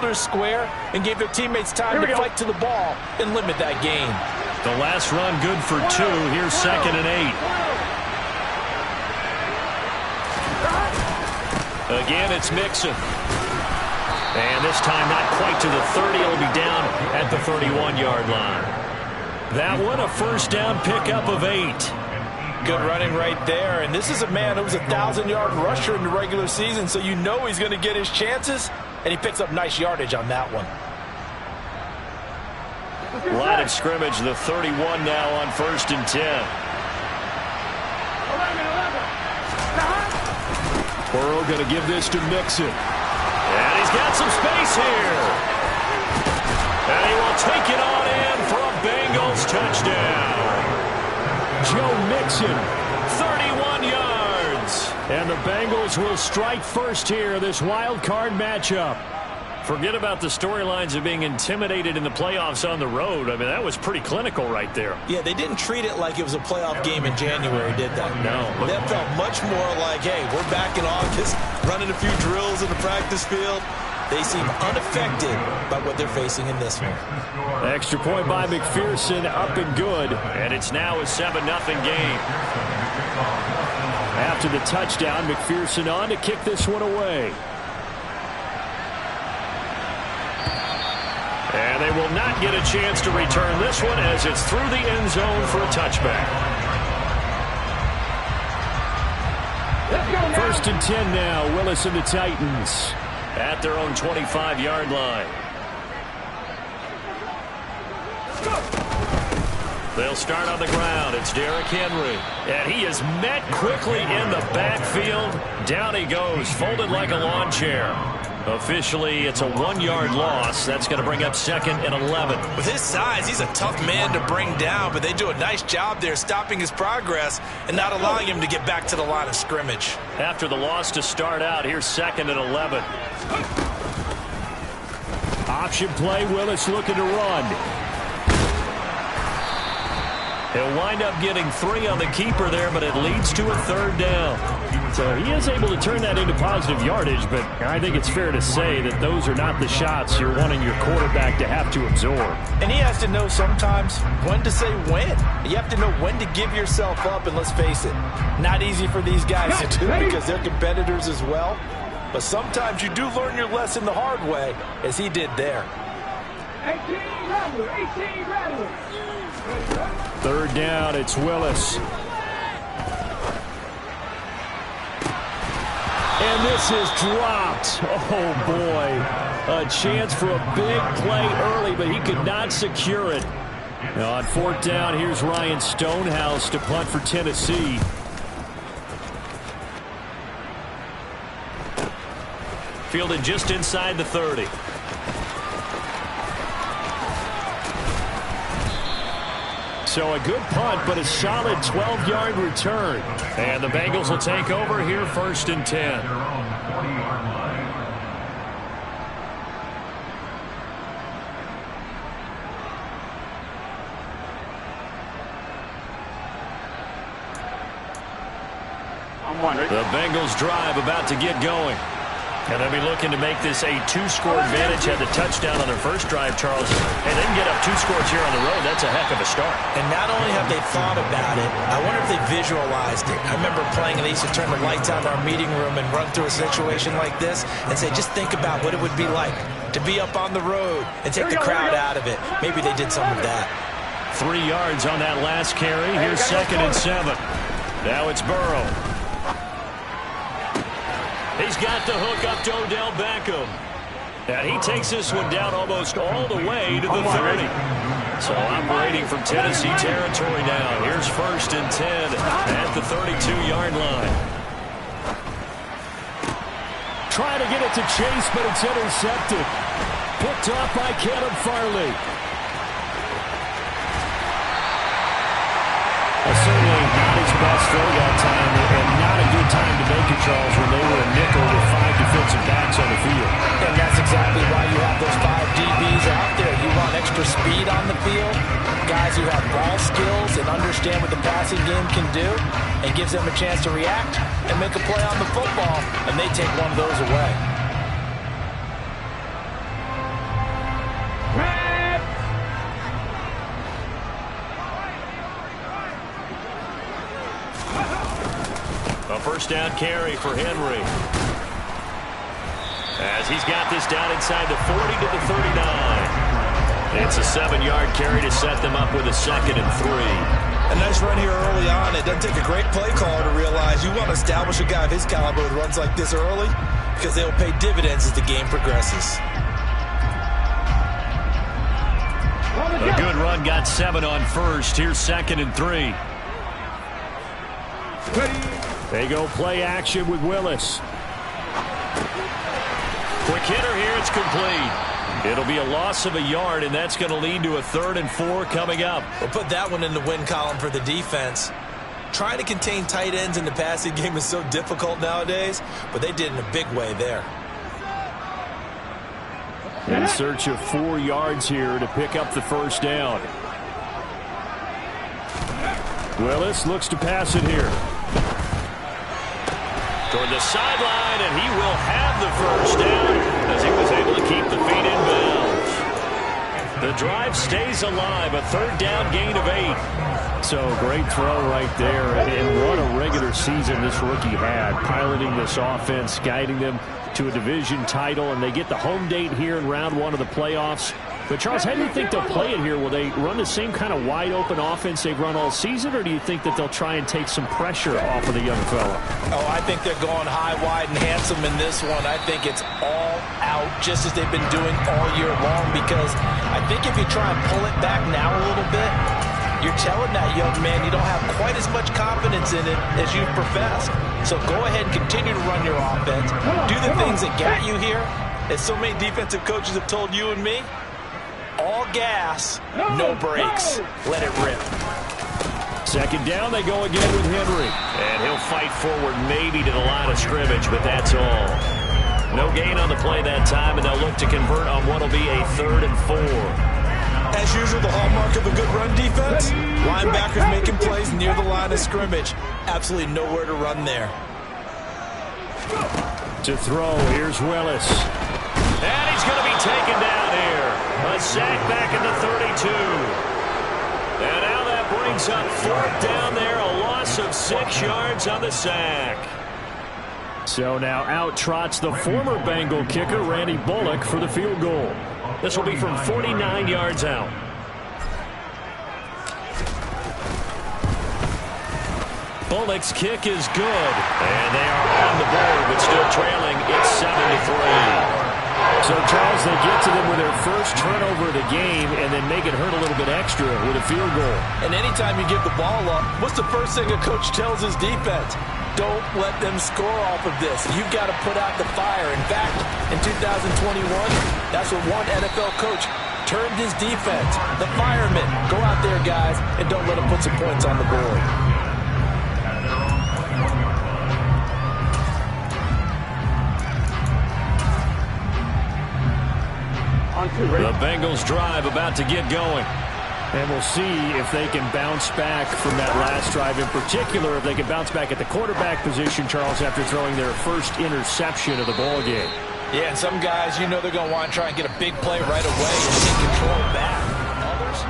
shoulders square and gave their teammates time to fight to the ball and limit that gain. The last run good for 2. Here's 2nd and 8. Again, it's Mixon. And this time not quite to the 30. It'll be down at the 31-yard line. That one a first down pickup of 8. Good running right there. And this is a man who was a 1,000-yard rusher in the regular season, so you know he's going to get his chances, and he picks up nice yardage on that one. Line of scrimmage, the 31 now on 1st and 10. Burrow going to give this to Mixon. And he's got some space here. And he will take it on in for a Bengals touchdown. Joe Mixon, 31 yards. And the Bengals will strike first here, this wild card matchup. Forget about the storylines of being intimidated in the playoffs on the road. I mean, that was pretty clinical right there. Yeah, they didn't treat it like it was a playoff game in January, did they? No. That felt much more like, hey, we're back in August, running a few drills in the practice field. They seem unaffected by what they're facing in this one. Extra point by McPherson, up and good. And it's now a 7-0 game. After the touchdown, McPherson on to kick this one away. And they will not get a chance to return this one as it's through the end zone for a touchback. 1st and 10 now. Willis and the Titans at their own 25-yard line. They'll start on the ground. It's Derrick Henry. And he is met quickly in the backfield. Down he goes, folded like a lawn chair. Officially, it's a 1-yard loss. That's going to bring up 2nd and 11. With his size, he's a tough man to bring down, but they do a nice job there stopping his progress and not allowing him to get back to the line of scrimmage. After the loss to start out, here's 2nd and 11. Option play, Willis looking to run. He'll wind up getting 3 on the keeper there, but it leads to a 3rd down. So he is able to turn that into positive yardage, but I think it's fair to say that those are not the shots you're wanting your quarterback to have to absorb. And he has to know sometimes when to say when. You have to know when to give yourself up, and let's face it, not easy for these guys to do because they're competitors as well. But sometimes you do learn your lesson the hard way, as he did there. 18 Rattler. 3rd down, it's Willis. And this is dropped. Oh, boy. A chance for a big play early, but he could not secure it. Now on 4th down, here's Ryan Stonehouse to punt for Tennessee. Fielded just inside the 30. So a good punt, but a solid 12-yard return. And the Bengals will take over here 1st and 10. The Bengals drive about to get going. And they'll be looking to make this a 2-score advantage. Had the touchdown on their first drive, Charles, and then get up 2 scores here on the road. That's a heck of a start. And not only have they thought about it, I wonder if they visualized it. I remember playing, and they used to turn the lights on in our meeting room and run through a situation like this and say, just think about what it would be like to be up on the road and take the crowd out of it. Maybe they did some of that. 3 yards on that last carry. Here's 2nd and 7. Now it's Burrow. He's got the hook up to Odell Beckham. And he takes this one down almost all the way to the 30. So operating from Tennessee territory now. Here's 1st and 10 at the 32-yard line. Trying to get it to Chase, but it's intercepted. Picked off by Caleb Farley. Certainly not his best throw-down time, and not a good time to make it, Charles, when they were a nickel with 5 defensive backs on the field. And that's exactly why you have those 5 DBs out there. You want extra speed on the field, guys who have ball skills and understand what the passing game can do, and gives them a chance to react and make a play on the football, and they take one of those away. first down carry for Henry. As he's got this down inside the 40 to the 39. It's a 7-yard carry to set them up with a 2nd and 3. A nice run here early on. It doesn't take a great play caller to realize you want to establish a guy of his caliber with runs like this early because they'll pay dividends as the game progresses. A good run got 7 on first. Here's 2nd and 3. They go play action with Willis. Quick hitter here. It's complete. It'll be a loss of a yard, and that's going to lead to a 3rd and 4 coming up. We'll put that one in the win column for the defense. Trying to contain tight ends in the passing game is so difficult nowadays, but they did in a big way there. In search of 4 yards here to pick up the first down. Willis looks to pass it here. Toward the sideline, and he will have the first down as he was able to keep the feet in bounds. The drive stays alive, a 3rd down gain of 8. So great throw right there, and what a regular season this rookie had, piloting this offense, guiding them to a division title, and they get the home date here in round 1 of the playoffs. But, Charles, how do you think they'll play it here? Will they run the same kind of wide-open offense they've run all season, or do you think that they'll try and take some pressure off of the young fella? Oh, I think they're going high, wide, and handsome in this one. I think it's all out, just as they've been doing all year long, because I think if you try and pull it back now a little bit, you're telling that young man you don't have quite as much confidence in it as you've professed. So go ahead and continue to run your offense. Do the things that got you here. As so many defensive coaches have told you and me, all gas, no brakes. Let it rip. 2nd down, they go again with Henry. And he'll fight forward maybe to the line of scrimmage, but that's all. No gain on the play that time, and they'll look to convert on what will be a 3rd and 4. As usual, the hallmark of a good run defense, linebackers making plays near the line of scrimmage. Absolutely nowhere to run there. To throw, here's Willis. And he's going to be taken down here. A sack back at the 32. And now that brings up 4th down there, a loss of 6 yards on the sack. So now out trots the former Bengal kicker, Randy Bullock, for the field goal. This will be from 49 yards out. Bullock's kick is good. And they are on the board, but still trailing. It's 7-3. So, Charles, they get to them with their first turnover of the game and then make it hurt a little bit extra with a field goal. And anytime you give the ball up, what's the first thing a coach tells his defense? Don't let them score off of this. You've got to put out the fire. In fact, in 2021, that's what one NFL coach termed his defense. The firemen. Go out there, guys, and don't let them put some points on the board. The Bengals drive about to get going. And we'll see if they can bounce back from that last drive. In particular, if they can bounce back at the quarterback position, Charles, after throwing their first interception of the ball game. Yeah, and some guys, you know they're going to want to try and get a big play right away and take control back. Others?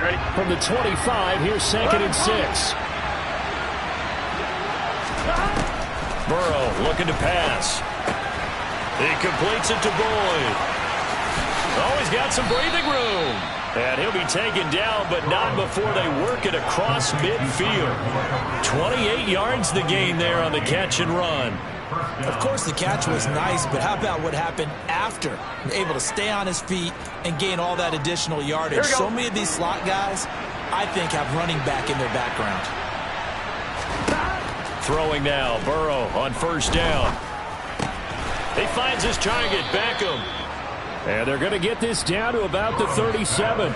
Ready? From the 25, here's 2nd and 6. Burrow looking to pass. He completes it to Boyd. Oh, he's got some breathing room. And he'll be taken down, but not before they work it across midfield. 28 yards the gain there on the catch and run. Of course, the catch was nice, but how about what happened after? Able to stay on his feet and gain all that additional yardage. So many of these slot guys, I think, have running back in their background. Throwing now, Burrow on first down. He finds his target, Beckham. And they're going to get this down to about the 37.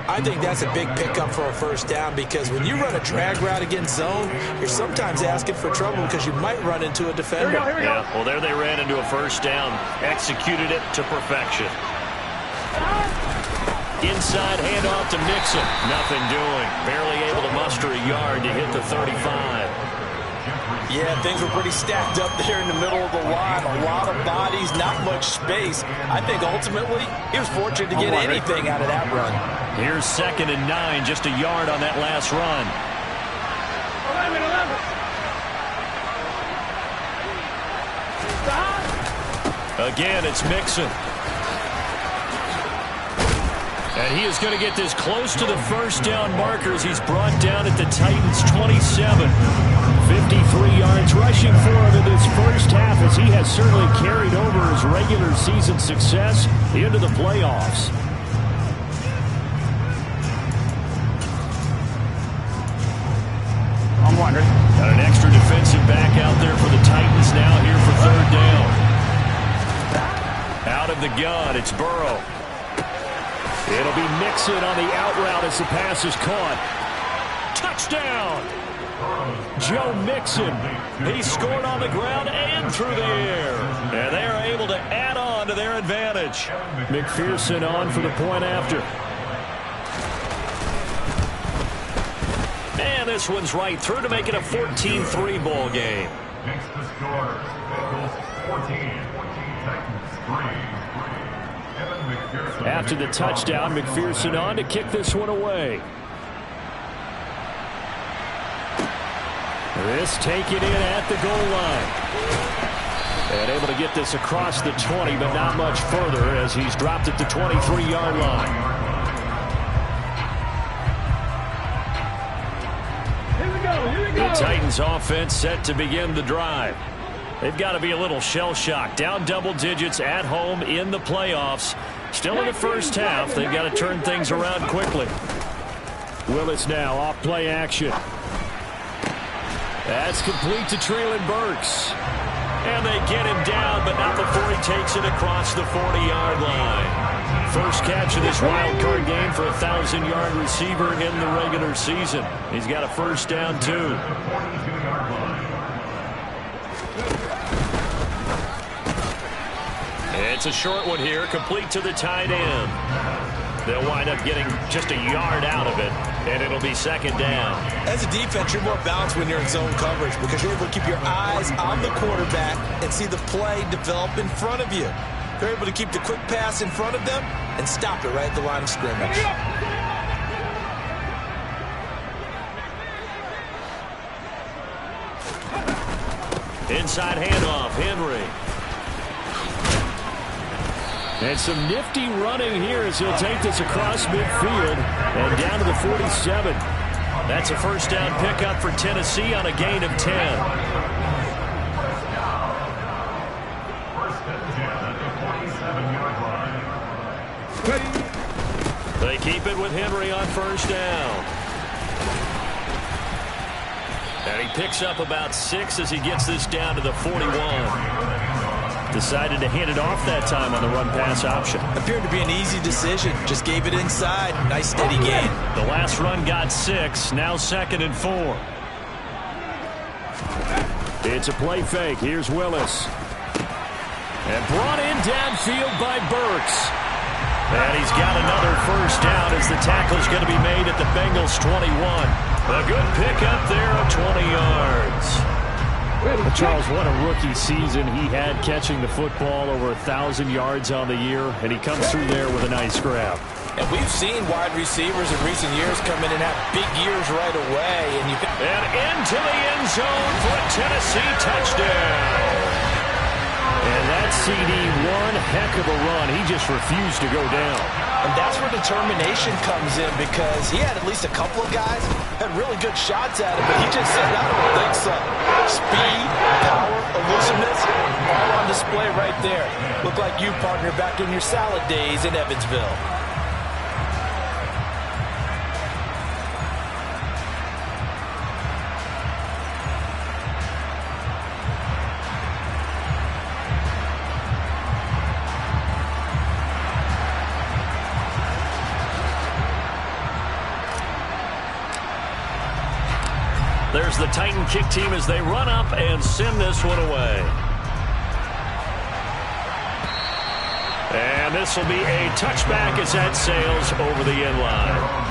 I think that's a big pickup for a first down because when you run a drag route against zone, you're sometimes asking for trouble because you might run into a defender. Here we go. Yeah, well, there they ran into a first down. Executed it to perfection. Inside handoff to Mixon. Nothing doing. Barely able to muster a yard to hit the 35. Yeah, things were pretty stacked up there in the middle of the line. A lot of bodies, not much space. I think ultimately he was fortunate to get anything out of that run. Here's 2nd and 9, just a yard on that last run. 11. Again, it's Mixon. And he is going to get this close to the first down markers. He's brought down at the Titans' 27. 53 yards rushing for him in this first half, as he has certainly carried over his regular season success into the playoffs. I'm wondering. Got an extra defensive back out there for the Titans now here for 3rd down. Out of the gun, it's Burrow. It'll be Mixon on the out route as the pass is caught. Touchdown! Joe Mixon. He scored on the ground and through the air. And they are able to add on to their advantage. McPherson on for the point after. And this one's right through to make it a 14-3 ball game. Makes the score. Bengals 14, Titans 3. After the touchdown, McPherson on to kick this one away. This taken in at the goal line. And able to get this across the 20, but not much further as he's dropped at the 23-yard line. Here we go. The Titans offense set to begin the drive. They've got to be a little shell-shocked. Down double digits at home in the playoffs. Still in the first half. They've got to turn things around quickly. Willis now off play action. That's complete to Treylon Burks. And they get him down, but not before he takes it across the 40-yard line. First catch of this wild card game for a 1,000-yard receiver in the regular season. He's got a first down, too. It's a short one here, complete to the tight end. They'll wind up getting just a yard out of it, and it'll be 2nd down. As a defense, you're more balanced when you're in zone coverage because you're able to keep your eyes on the quarterback and see the play develop in front of you. You're able to keep the quick pass in front of them and stop it right at the line of scrimmage. Inside handoff, Henry. And some nifty running here as he'll take this across midfield and down to the 47. That's a first down pickup for Tennessee on a gain of 10. They keep it with Henry on first down. And he picks up about 6 as he gets this down to the 41. Decided to hand it off that time on the run-pass option. Appeared to be an easy decision. Just gave it inside. Nice steady gain. The last run got 6. Now 2nd and 4. It's a play fake. Here's Willis. And brought in downfield by Burks. And he's got another first down as the tackle's going to be made at the Bengals' 21. A good pickup there of 20 yards. Charles, what a rookie season he had catching the football, over 1,000 yards on the year, and he comes through there with a nice grab. And we've seen wide receivers in recent years come in and have big years right away. And into the end zone for a Tennessee touchdown. And that CD, one heck of a run. He just refused to go down. And that's where determination comes in because he had at least a couple of guys had really good shots at him, but he just said, I don't think so. Speed, power, elusiveness, all on display right there. Look like you, partner, back in your salad days in Evansville. There's the Titan kick team as they run up and send this one away. And this will be a touchback as that sails over the end line.